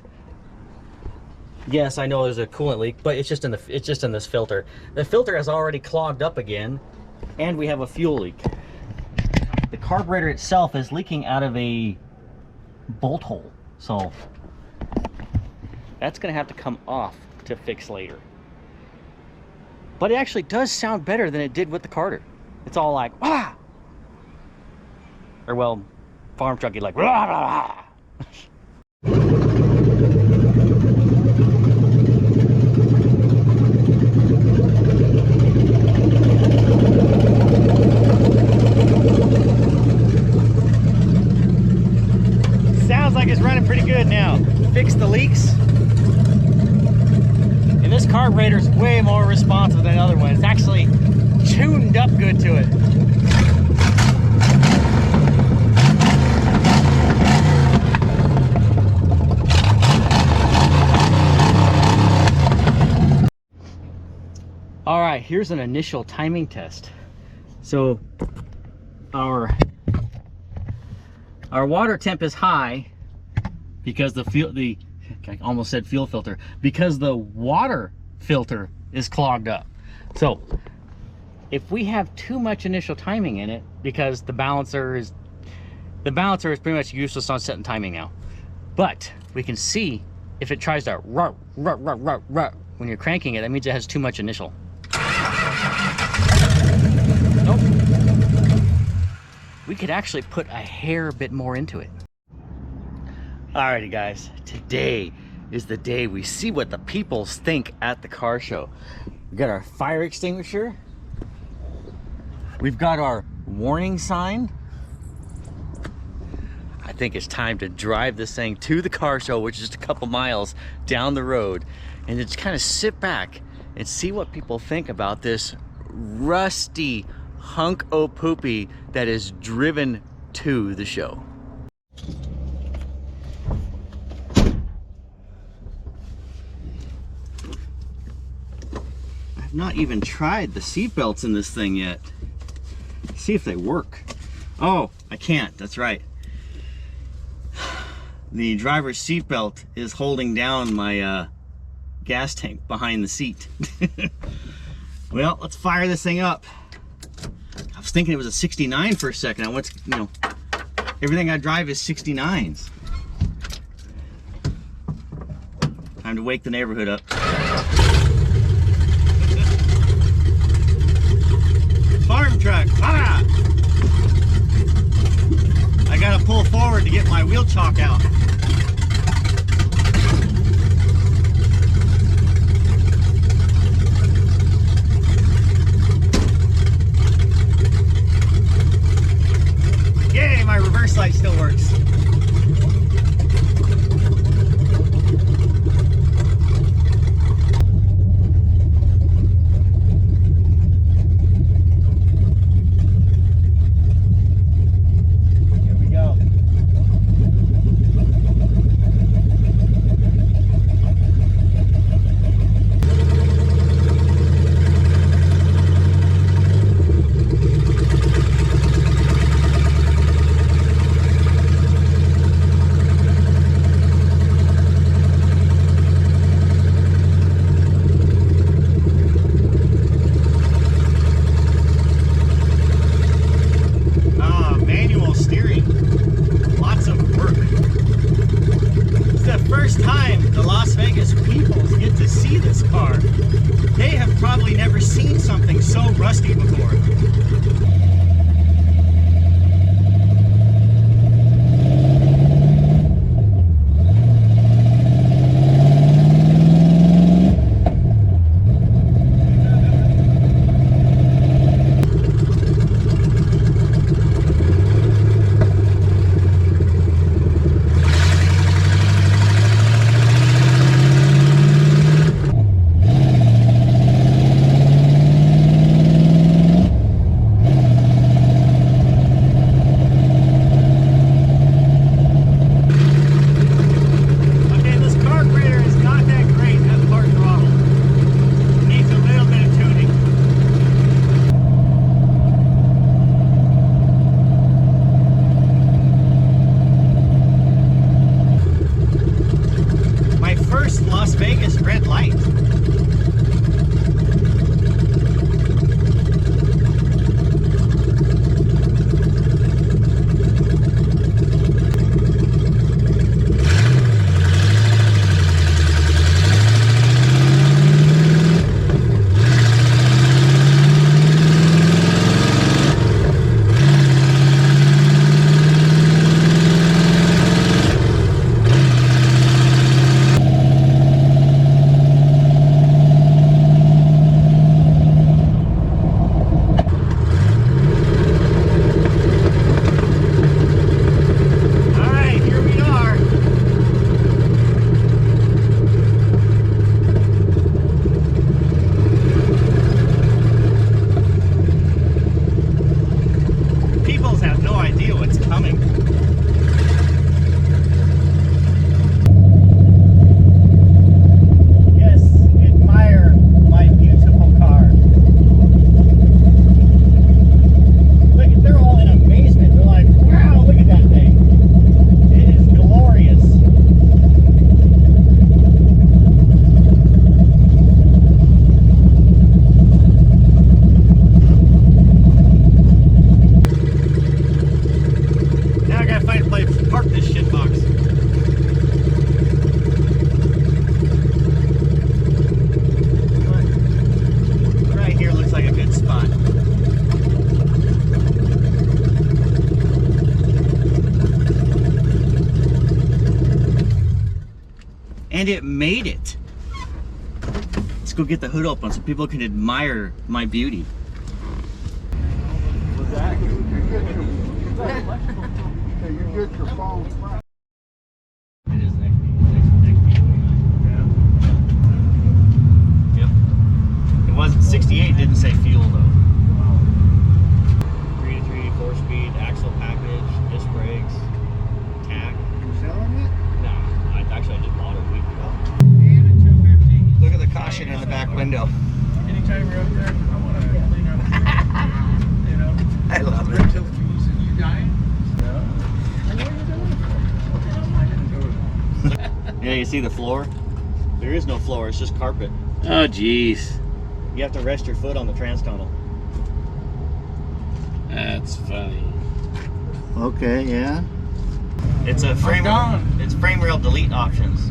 yes, I know there's a coolant leak, but it's just in this filter. The filter has already clogged up again, and we have a fuel leak. The carburetor itself is leaking out of a bolt hole, so that's gonna have to come off to fix later. But it actually does sound better than it did with the Carter. It's all like wah, or well, farm trucky like rah, rah, rah. Sounds like it's running pretty good now. Fix the leaks. And this carburetor is way more responsive than the other one. It's actually tuned up good to it. All right, here's an initial timing test. So our water temp is high because I almost said fuel filter, because the water filter is clogged up. So if we have too much initial timing in it, because the balancer is pretty much useless on setting timing now. But we can see if it tries to rut, rut, rut, rut, rut when you're cranking it, that means it has too much initial. Nope. We could actually put a hair bit more into it. Alrighty guys, today is the day we see what the people think at the car show. We got our fire extinguisher. We've got our warning sign. I think it's time to drive this thing to the car show, which is just a couple miles down the road, and just kind of sit back and see what people think about this rusty, hunk o' poopy that is driven to the show. I've not even tried the seat belts in this thing yet. See if they work. Oh, I can't, that's right. The driver's seat belt is holding down my gas tank behind the seat. Well, let's fire this thing up. I was thinking it was a 69 for a second. I went to, you know, everything I drive is 69s. Time to wake the neighborhood up. Farm truck, ah! I gotta pull forward to get my wheel chock out. Yay, my reverse light still works. Rusty before. And it made it. Let's go get the hood open so people can admire my beauty. You get your phone. It is next week. Yep. It wasn't 68, didn't say fuel though. Yeah, you see the floor? There is no floor, it's just carpet. Oh, jeez. You have to rest your foot on the trans tunnel. That's funny. Okay, yeah. It's a frame. It's frame rail delete options.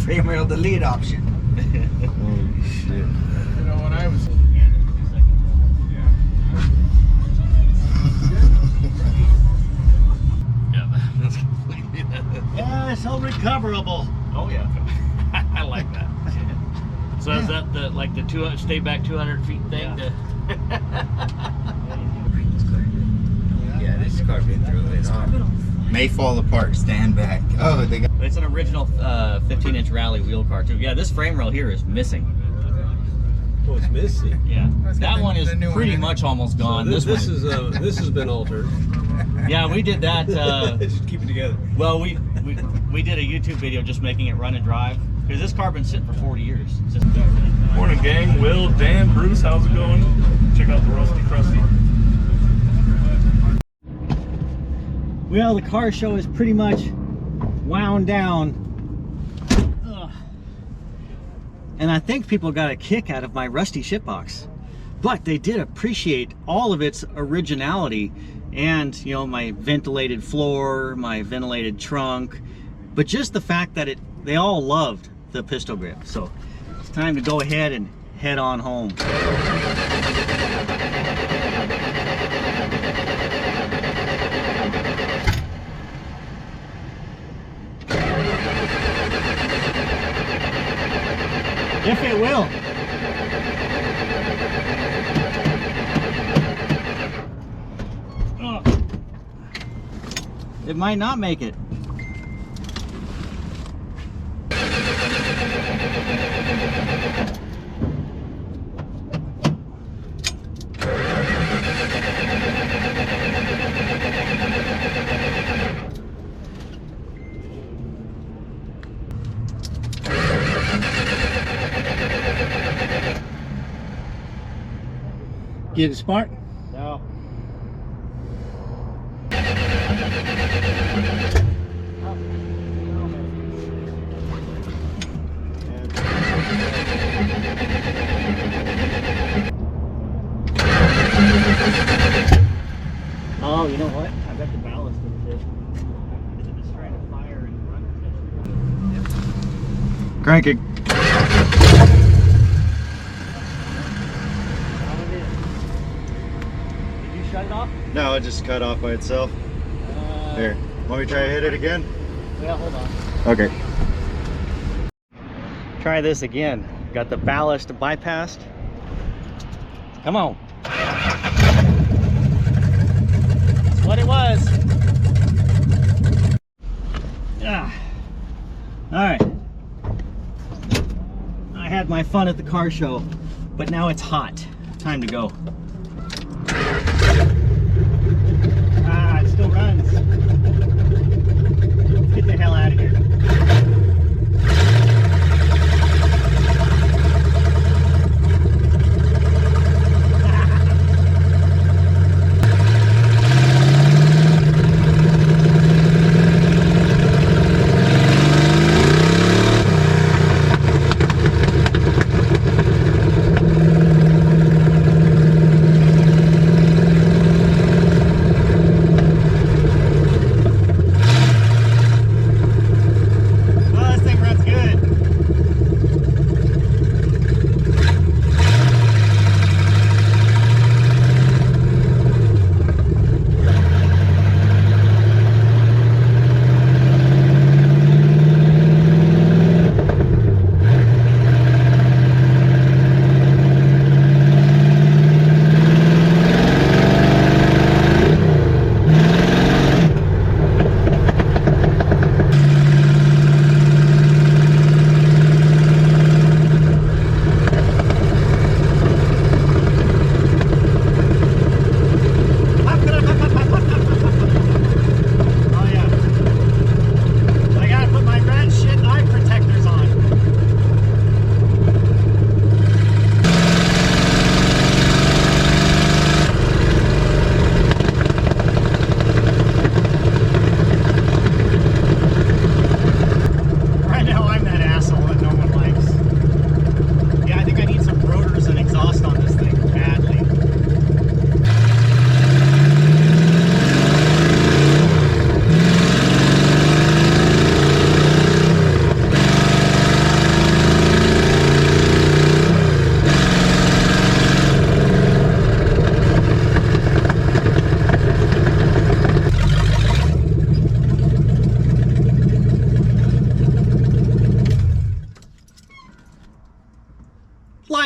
Frame rail delete option. Oh shit. You know, when I was Yeah, it's all recoverable. Oh yeah. I like that. So is that the like the 200 stay back 200 feet thing? Yeah. yeah, this car been through it. May fall apart. Stand back. Oh, they got. It's an original 15-inch rally wheel car too. Yeah, this frame rail here is missing. Oh, it's missing. Yeah, that one is the new pretty one. much almost gone. This one, this has been altered. yeah, we did that. Just keep it together. Well, we did a YouTube video just making it run and drive because this car been sitting for 40 years. It's just, Morning, gang. Will, Dan, Bruce, how's it going? Check out the Rusty Crusty. well, the car show is pretty much wound down. Ugh. And I think people got a kick out of my rusty shitbox. But they did appreciate all of its originality and, you know, my ventilated floor, my ventilated trunk, but just the fact that they all loved the pistol grip. So it's time to go ahead and head on home. If it will. It might not make it. Get it smart? No. Oh, you know what? I got the ballast in the tip. Is it just trying to fire and run? Cranking. Did you shut it off? No, it just cut off by itself. Here, want me to try to hit it again? Yeah, hold on. Okay. Try this again. Got the ballast bypassed. Come on. That's what it was. Ah. All right. I had my fun at the car show, but now it's hot. Time to go. Ah, it still runs. Let's get the hell out of here.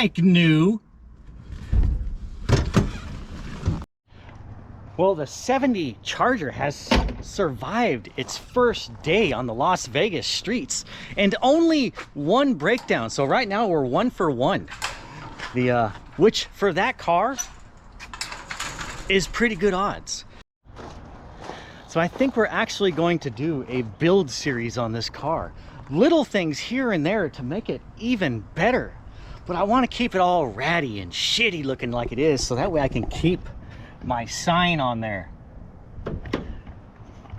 like new. Well, the 70 Charger has survived its first day on the Las Vegas streets and only one breakdown. So right now we're 1 for 1. Which for that car is pretty good odds. So I think we're actually going to do a build series on this car. Little things here and there to make it even better. But I want to keep it all ratty and shitty looking like it is, so that way I can keep my sign on there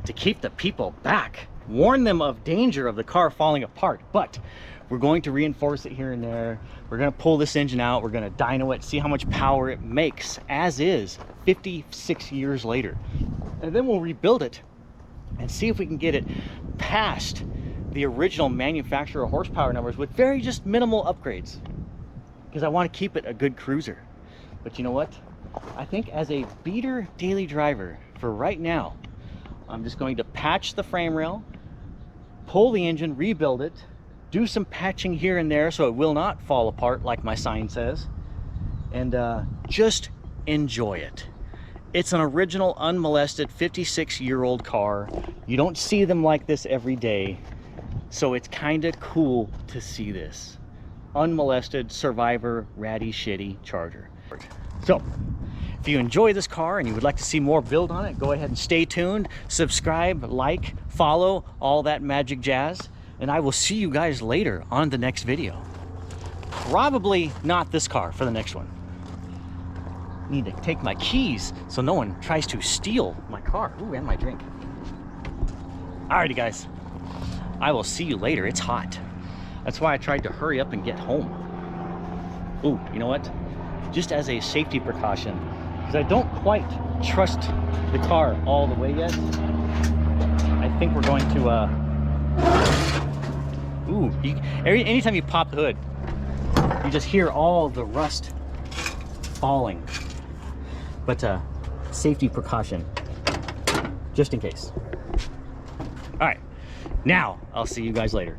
to keep the people back, warn them of danger of the car falling apart. But we're going to reinforce it here and there. We're going to pull this engine out, we're going to dyno it, see how much power it makes as is 56 years later, and then we'll rebuild it and see if we can get it past the original manufacturer horsepower numbers with very just minimal upgrades, because I want to keep it a good cruiser. But you know what, I think as a beater daily driver for right now, I'm just going to patch the frame rail, pull the engine, rebuild it, do some patching here and there so it will not fall apart like my sign says, and just enjoy it. It's an original unmolested 56-year-old car. You don't see them like this every day, so it's kind of cool to see this unmolested survivor ratty shitty Charger. So if you enjoy this car and you would like to see more build on it, go ahead and stay tuned, subscribe, like, follow, all that magic jazz, and I will see you guys later on the next video. Probably not this car for the next one. Need to take my keys so no one tries to steal my car. Ooh, and my drink. Alrighty guys, I will see you later. It's hot. That's why I tried to hurry up and get home. Ooh, you know what? Just as a safety precaution, because I don't quite trust the car all the way yet, I think we're going to anytime you pop the hood, you just hear all the rust falling. But safety precaution, just in case. All right, now I'll see you guys later.